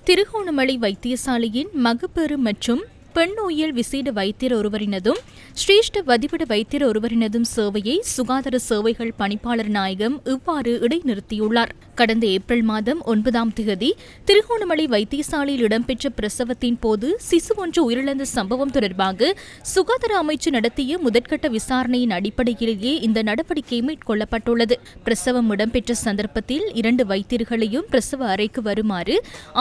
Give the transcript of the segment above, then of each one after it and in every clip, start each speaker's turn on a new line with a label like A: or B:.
A: திருகோணமலை வைத்தியசாலையின் மகப்பேறு மற்றும் பெண்ணோயியல் விசேட வைத்தியர் ஒருவரினதும் சிரேஷ்ட வதிவிட வைத்தியர் ஒருவரினதும் சேவையை சுகாதார சேவைகள் பணிப்பாளர் நாயகம் இவ்வாறு இடைநிறுத்தியுள்ளார். கடந்த ஏப்ரல் மாதம் 9ஆம் தேதி திருகோணமலை வைத்தியசாலையில் இடம்பெற்ற பிரசவத்தின் போது சிசு ஒன்று உயிரிழந்த சம்பவம் தொடர்பாக சுகாதார அமைச்சு நடத்திய முதற்கட்ட விசாரணையின் அடிப்படையிலேயே இந்த நடவடிக்கை மேற்கொள்ளப்பட்டுள்ளது. பிரசவம் இடம்பெற்ற சந்தர்ப்பத்தில் 2 வைத்தியர்களையும் பிரசவ அறைக்கு வருமாறு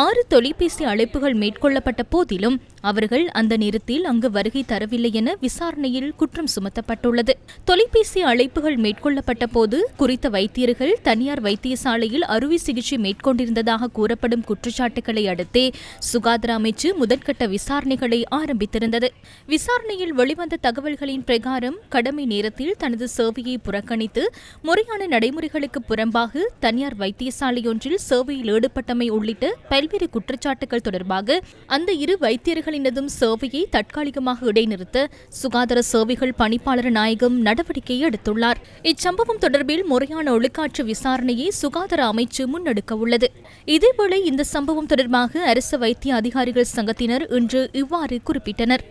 A: 6 தொலைபேசி அழைப்புகள் மேற்கொள்ளப்பட்ட போதிலும் அவர்கள் அந்த நேரத்தில் அங்கு வருகை தரவில்லை என விசாரணையில் குற்றம் சுமத்தப்பட்டுள்ளது. தொலைபேசி அழைப்புகள் மேற்கொள்ளப்பட்ட போது குறித்த வைத்தியர்கள் தனியார் வைத்தியசாலையில் அறுவை சிகிச்சை மேற்கொண்டிருந்ததாக கூறப்படும் குற்றச்சாட்டுகளை அடுத்தே சுகாதார அமைச்சு முதற்கட்ட விசாரணைகளை ஆரம்பித்திருந்தது. விசாரணையில் வெளிவந்த தகவல்களின் பிரகாரம் கடமை நேரத்தில் தனது சேவையை புறக்கணித்து முறையான நடைமுறைகளுக்கு புறம்பாக தனியார் வைத்தியசாலையொன்றில் சேவையில் ஈடுபட்டமை உள்ளிட்ட பல்வேறு குற்றச்சாட்டுகள் தொடர்பாக அந்த 2 வைத்தியர்களினதும் சேவையை தற்காலிகமாக இடைநிறுத்த சுகாதார சேவைகள் பணிப்பாளர் நாயகம் நடவடிக்கை எடுத்துள்ளார். இச்சம்பவம் தொடர்பில் முறையான ஒழுக்காற்று விசாரணையை சுகாதார அமைச்சு முன்னெடுக்க உள்ளது. இதேவேளை இந்த சம்பவம் தொடர்பாக அரசு வைத்திய அதிகாரிகள் சங்கத்தினர் இன்று இவ்வாறு குறிப்பிட்டனர்.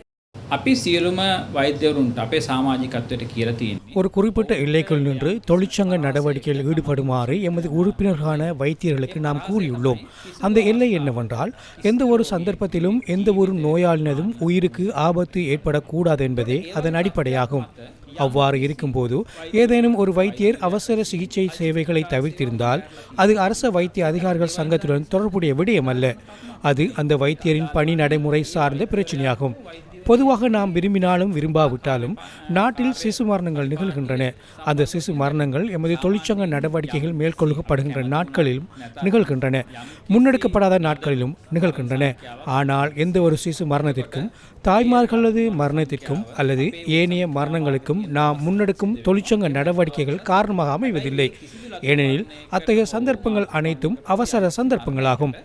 B: ஒரு குறிப்பிட்ட எல்லைக்குள் நின்று தொழிற்சங்க நடவடிக்கையில் ஈடுபடுமாறு எமது உறுப்பினர்களான வைத்தியர்களுக்கு நாம் கூறியுள்ளோம். அந்த எல்லை என்னவென்றால் எந்த ஒரு சந்தர்ப்பத்திலும் எந்த ஒரு நோயாளினதும் உயிருக்கு ஆபத்து ஏற்படக்கூடாது என்பதே அதன் அடிப்படையாகும். அவ்வாறு இருக்கும்போது ஏதேனும் ஒரு வைத்தியர் அவசர சிகிச்சை சேவைகளை தவிர்த்திருந்தால் அது அரச வைத்திய அதிகாரிகள் சங்கத்துடன் தொடர்புடைய விடயம் அல்ல. அது அந்த வைத்தியரின் பணி நடைமுறை சார்ந்த பிரச்சனையாகும். பொதுவாக நாம் விரும்பினாலும் விரும்பாவிட்டாலும் நாட்டில் சிசு மரணங்கள் நிகழ்கின்றன. அந்த சிசு மரணங்கள் எமது தொழிற்சங்க நடவடிக்கைகள் மேற்கொள்ளப்படுகின்ற நாட்களிலும் நிகழ்கின்றன, முன்னெடுக்கப்படாத நாட்களிலும் நிகழ்கின்றன. ஆனால் எந்த ஒரு சிசு மரணத்திற்கும் தாய்மார்களது மரணத்திற்கும் அல்லது ஏனைய மரணங்களுக்கும் நாம் முன்னெடுக்கும் தொழிற்சங்க நடவடிக்கைகள் காரணமாக அமைவதில்லை. ஏனெனில் அத்தகைய சந்தர்ப்பங்கள் அனைத்தும் அவசர சந்தர்ப்பங்களாகும்.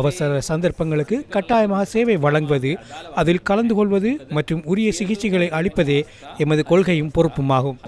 B: அவசர சந்தர்ப்பங்களுக்கு கட்டாயமாக சேவை வழங்குவது, அதில் கலந்து கொள்வது மற்றும் உரிய சிகிச்சைகளை அளிப்பதே எமது கொள்கையும் பொறுப்புமாகும்.